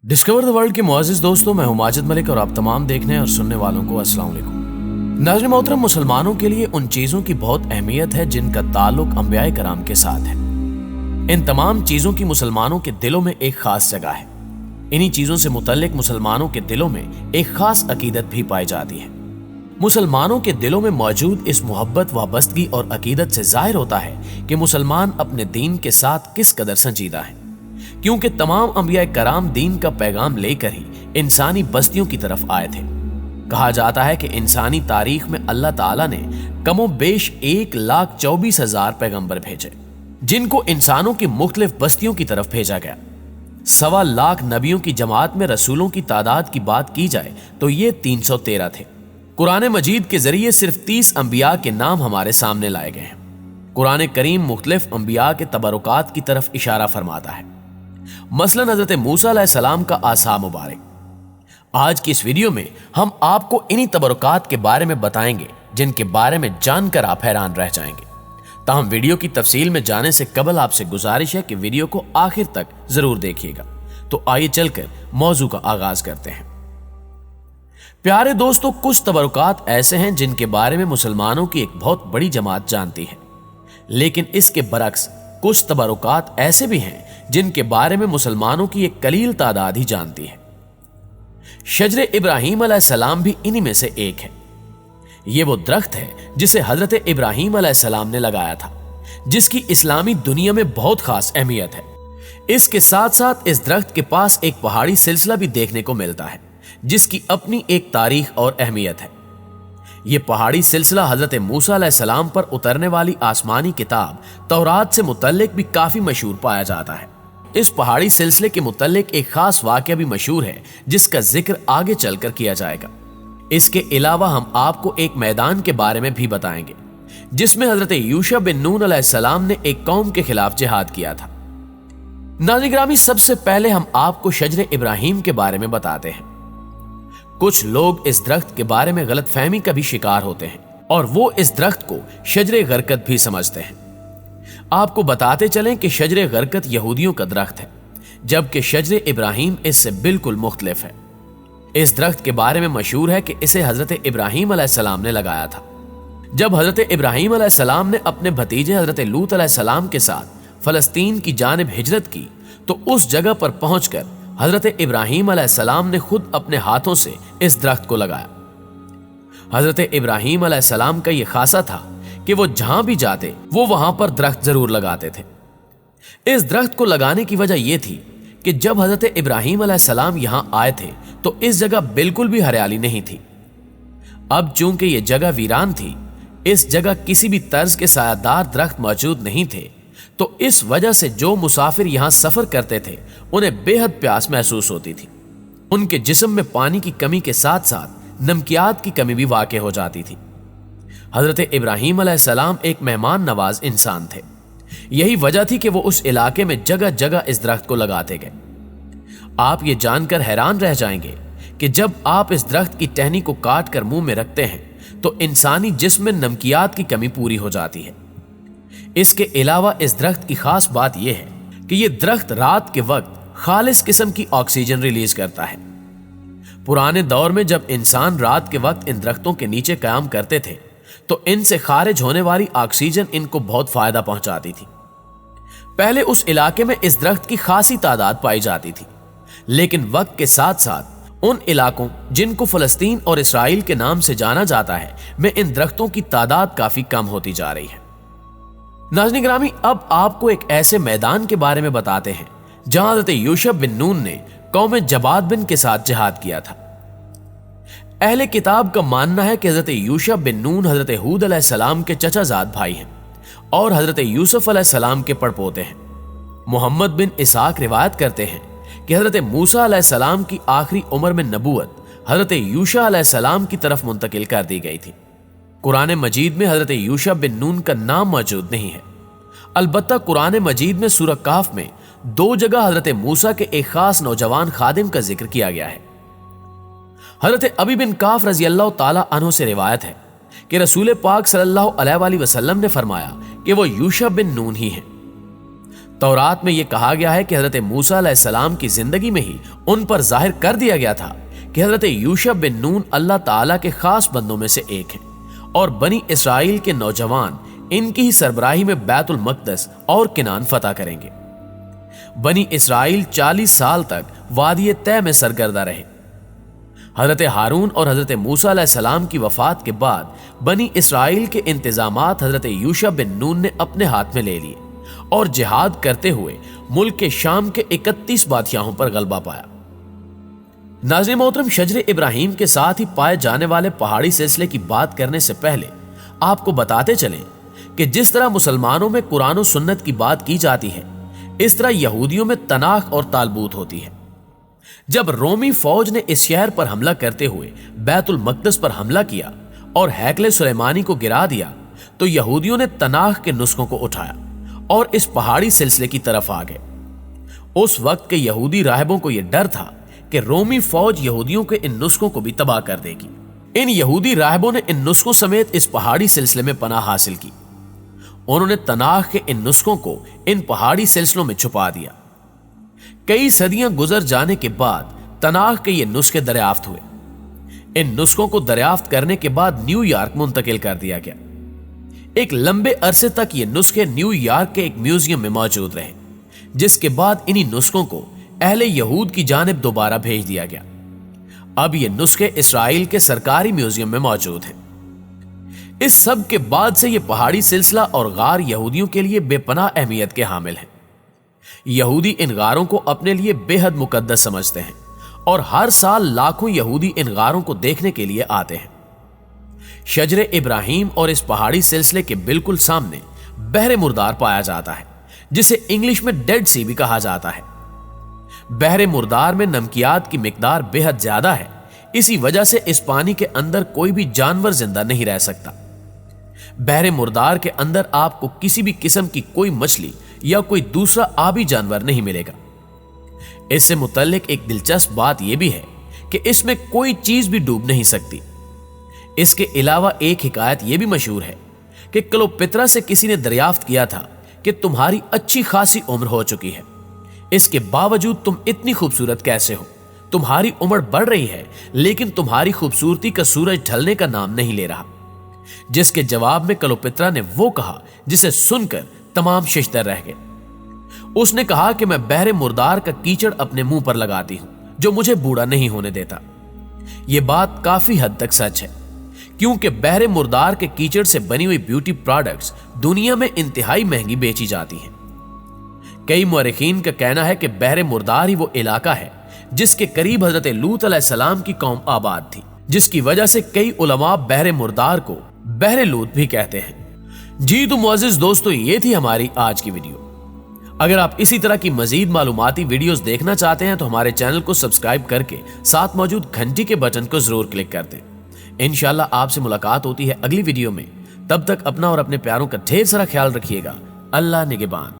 Discover the world के मुअज़्ज़िज़ दोस्तों, मैं हूं माजिद मलिक और आप तमाम देखने और सुनने वालों को अस्सलाम वालेकुम। नाज़रीन मोहतरम, मुसलमानों के लिए उन चीज़ों की बहुत अहमियत है जिनका ताल्लुक अंबियाए कराम के साथ है। इन तमाम चीज़ों की मुसलमानों के दिलों में एक खास जगह है। इन्हीं चीज़ों से मुतल्लिक मुसलमानों के दिलों में एक खास अकीदत भी पाई जाती है। मुसलमानों के दिलों में मौजूद इस मोहब्बत, वाबस्तगी और अकीदत से जाहिर होता है कि मुसलमान अपने दीन के साथ किस कदर संजीदा है, क्योंकि तमाम अंबिया कराम दीन का पैगाम लेकर ही इंसानी बस्तियों की तरफ आए थे। कहा जाता है कि इंसानी तारीख में अल्लाह ताला ने कमो बेश 1,24,000 पैगंबर भेजे, जिनको इंसानों की मुख्तलिफ बस्तियों की तरफ भेजा गया। 1.25 लाख नबियों की जमात में रसूलों की तादाद की बात की जाए तो ये 313 थे। कुरान मजीद के जरिए सिर्फ 30 अंबिया के नाम हमारे सामने लाए गए हैं। कुरान करीम मुख्तलिफ अंबिया के तबरुकात की तरफ इशारा फरमाता है, मसलन हजरत मूसा अलैहिस्सलाम का आसा मुबारक। आज की इस वीडियो में हम आपको इन्हीं तबरुकात के बारे में बताएंगे जिनके बारे में जानकर आप हैरान रह जाएंगे। ताहम वीडियो की तफसील में जाने से कबल आपसे गुजारिश है कि वीडियो को आखिर तक जरूर देखिएगा। तो आइए चलकर मौजू का आगाज करते हैं। प्यारे दोस्तों, कुछ तबरुकात ऐसे हैं जिनके बारे में मुसलमानों की एक बहुत बड़ी जमात जानती है, लेकिन इसके बरक्स कुछ तबरुकात ऐसे भी हैं जिनके बारे में मुसलमानों की एक कलील तादाद ही जानती है। शजरे इब्राहीम अलैहिस्सलाम भी इन्हीं में से एक है। यह वो दरख्त है जिसे हजरत इब्राहीम अलैहिस्सलाम ने लगाया था, जिसकी इस्लामी दुनिया में बहुत खास अहमियत है। इसके साथ साथ इस दरख्त के पास एक पहाड़ी सिलसिला भी देखने को मिलता है, जिसकी अपनी एक तारीख और अहमियत है। यह पहाड़ी सिलसिला हजरत मूसा अलैहिस्सलाम पर उतरने वाली आसमानी किताब तौरात से मुतल्लिक भी काफी मशहूर पाया जाता है। इस पहाड़ी सिलसिले के मुतल्लिक एक खास वाकया भी मशहूर है, जिसका जिक्र आगे चलकर किया जाएगा। इसके अलावा हम आपको एक मैदान के बारे में भी बताएंगे, जिसमें हजरत यूशा बिन नून अलैहिस्सलाम ने एक कौम के खिलाफ जिहाद किया था। नाज़रीन ग्रामी, सबसे पहले हम आपको शजरे इब्राहीम के बारे में बताते हैं। कुछ लोग इस दरख्त के बारे में गलतफहमी का भी शिकार होते हैं और वो इस दरख्त को शजरे गरकत भी समझते हैं। आपको बताते चलें कि शजरे गरकत यहूदियों का दरख्त है, जबकि शजरे इब्राहीम इससे बिल्कुल मुख्तलिफ है। इस दरख्त के बारे में मशहूर है कि इसे हजरत इब्राहीम अलैहिस्सलाम ने लगाया था। जब हजरत इब्राहीम अलैहिस्सलाम ने अपने भतीजे हजरत लूत अलैहिस्सलाम के साथ फलस्तीन की जानिब हिजरत की, तो उस जगह पर पहुंचकर हजरत इब्राहीम अलैहिस्सलाम ने खुद अपने हाथों से इस दरख्त को लगाया। हजरत इब्राहीम अलैहिस्सलाम का यह खासा था कि वो जहां भी जाते वो वहां पर दरख्त जरूर लगाते थे। इस दरख्त को लगाने की वजह यह थी कि जब हजरत इब्राहीम अलैहिस्सलाम यहां आए थे तो इस जगह बिल्कुल भी हरियाली नहीं थी। अब चूंकि यह जगह वीरान थी, इस जगह किसी भी तर्ज के सायादार दरख्त मौजूद नहीं थे, तो इस वजह से जो मुसाफिर यहां सफर करते थे उन्हें बेहद प्यास महसूस होती थी। उनके जिस्म में पानी की कमी के साथ साथ नमकियात की कमी भी वाक़ हो जाती थी। हजरत इब्राहीम अलैहिस्सलाम एक मेहमान नवाज इंसान थे। यही वजह थी कि वो उस इलाके में जगह जगह इस दरख्त को लगाते गए। आप ये जानकर हैरान रह जाएंगे कि जब आप इस दरख्त की टहनी को काट कर मुंह में रखते हैं तो इंसानी जिस्म में नमकियात की कमी पूरी हो जाती है। इसके अलावा इस दरख्त की खास बात यह है कि यह दरख्त रात के वक्त खालिस किस्म की ऑक्सीजन रिलीज करता है। पुराने दौर में जब इंसान रात के वक्त इन दरख्तों के नीचे कयाम करते थे तो इनसे खारिज होने वाली ऑक्सीजन इनको बहुत फायदा पहुंचाती थी। पहले उस इलाके में इस दरख्त की खासी तादाद पाई जाती थी, लेकिन वक्त के साथ साथ उन इलाकों जिनको फलस्तीन और इसराइल के नाम से जाना जाता है में इन दरख्तों की तादाद काफी कम होती जा रही है। नाज़रीन ग्रामी, अब आपको एक ऐसे मैदान के बारे में बताते हैं जहां हजरत यूशा बिन नून ने कौम जबाद बिन के साथ जिहाद किया था। अहले किताब का मानना है कि हजरत यूशा बिन नून हजरत हूद अलैहिस्सलाम के चचाजाद भाई हैं और हजरत यूसुफ अलैहिस्सलाम के पड़पोते हैं। मोहम्मद बिन इसाक रिवायत करते हैं कि हजरत मूसा अलैहिस्सलाम की आखिरी उम्र में नबूवत हजरत यूशा अलैहिस्सलाम की तरफ मुंतकिल कर दी गई थी। कुरान मजीद में हजरत यूशा बिन नून का नाम मौजूद नहीं है। अलबत्ता कुरान मजीद में सूरह काफ में 2 जगह हजरत मूसा के एक खास नौजवान खादिम का जिक्र किया गया है। हजरत अबी बिन काफ रजी अल्लाह ताला अन्हु से रिवायत है कि रसूल पाक सल्लल्लाहु अलैहि वसल्लम ने फरमाया कि वो यूशा बिन नून ही हैं। तौरात में यह कहा गया है कि हजरत मूसा अलैहिस्सलाम की जिंदगी में ही उन पर जाहिर कर दिया गया था कि हजरत यूशा बिन नून अल्लाह ताला के खास बंदों में से एक हैं और बनी इसराइल के नौजवान इनकी ही सरबराही में बैतुल मक़दस और किनान फतह करेंगे। बनी इसराइल 40 साल तक वादी तय में सरगर्दा रहे। हजरत हारून और हजरत मूसा अलैहिस्सलाम की वफात के बाद बनी इसराइल के इंतजामात हजरत यूशा बिन नून ने अपने हाथ में ले लिए और जिहाद करते हुए मुल्क के शाम के 31 बादशाहों पर गलबा पाया। नाज़रीन मोहतरम, शजरे इब्राहिम के साथ ही पाए जाने वाले पहाड़ी सिलसिले की बात करने से पहले आपको बताते चलें कि जिस तरह मुसलमानों में कुरान और सुन्नत की बात की जाती है, इस तरह यहूदियों में तनाख और तालबूत होती है। जब रोमी फौज ने इस शहर पर हमला करते हुए बैतुल मक़दस पर हमला किया और हैकले सुलेमानी को गिरा दिया, तो यहूदियों ने तनाख के नुस्खों को उठाया और इस पहाड़ी सिलसिले की तरफ आ गए। उस वक्त के यहूदी राहिबों को यह डर था कि रोमी फौज यहूदियों के इन नुस्खों को भी तबाह कर देगी। इन यहूदी राहिबों ने इन नुस्खों समेत इस पहाड़ी सिलसिले में पनाह हासिल की। उन्होंने तनाख के इन नुस्खों को इन पहाड़ी सिलसिलों में छुपा दिया। कई सदियां गुजर जाने के बाद तनाख के ये नुस्खे दरियाफ्त हुए। इन नुस्खों को दरियाफ्त करने के बाद न्यूयॉर्क मुंतकिल कर दिया गया। एक लंबे अरसे तक ये नुस्खे न्यूयॉर्क के एक म्यूजियम में मौजूद रहे, जिसके बाद इन्हीं नुस्खों को अहले यहूद की जानिब दोबारा भेज दिया गया। अब ये नुस्खे इसराइल के सरकारी म्यूजियम में मौजूद हैं। इस सब के बाद से यह पहाड़ी सिलसिला और गार यहूदियों के लिए बेपनाह अहमियत के हामिल है। यहूदी इन गारों को अपने लिए बेहद मुकद्दस समझते हैं और हर साल लाखों यहूदी इन गारों को देखने के लिए आते हैं। शजरे इब्राहिम और इस पहाड़ी सिलसिले के बिल्कुल सामने बहरे मुर्दार पाया जाता है, जिसे इंग्लिश में डेड सी भी कहा जाता है। बहरे मुर्दार में नमकियात की मिकदार बेहद ज्यादा है, इसी वजह से इस पानी के अंदर कोई भी जानवर जिंदा नहीं रह सकता। बहरे मुर्दार के अंदर आपको किसी भी किस्म की कोई मछली या कोई दूसरा आबी जानवर नहीं मिलेगा। इससे मुतल्लिक एक दिलचस्प बात यह भी है कि इसमें कोई चीज भी डूब नहीं सकती। इसके अलावा एक हिकायत यह भी मशहूर है कि क्लोपेत्रा से किसी ने दरियाफ्त किया था कि तुम्हारी अच्छी खासी उम्र हो चुकी है, इसके बावजूद तुम इतनी खूबसूरत कैसे हो? तुम्हारी उम्र बढ़ रही है लेकिन तुम्हारी खूबसूरती का सूरज ढलने का नाम नहीं ले रहा। जिसके जवाब में क्लोपेत्रा ने वो कहा जिसे सुनकर तमाम शिश्तर रह गए। उसने कहा कि मैं बहरे मुर्दार का कीचड़ अपने मुंह पर लगाती हूं, जो मुझे बूढ़ा नहीं होने देता। यह बात काफी हद तक सच है, क्योंकि बहरे मुर्दार के कीचड़ से बनी हुई ब्यूटी प्रोडक्ट्स दुनिया में इंतहाई महंगी बेची जाती हैं। कई मुअर्रिखीन का कहना है कि बहरे मुर्दार ही वो इलाका है जिसके करीब हजरत लूत अलैहिस्सलाम की कौम आबाद थी, जिसकी वजह से कई उलमा बहरे मुर्दार को बहरे लूत भी कहते हैं। जी तो मुअज़्ज़िज़ दोस्तों, ये थी हमारी आज की वीडियो। अगर आप इसी तरह की मजीद मालूमाती वीडियोस देखना चाहते हैं तो हमारे चैनल को सब्सक्राइब करके साथ मौजूद घंटी के बटन को जरूर क्लिक कर दें। इंशाल्लाह आपसे मुलाकात होती है अगली वीडियो में। तब तक अपना और अपने प्यारों का ढेर सारा ख्याल रखिएगा। अल्लाह निगहबान।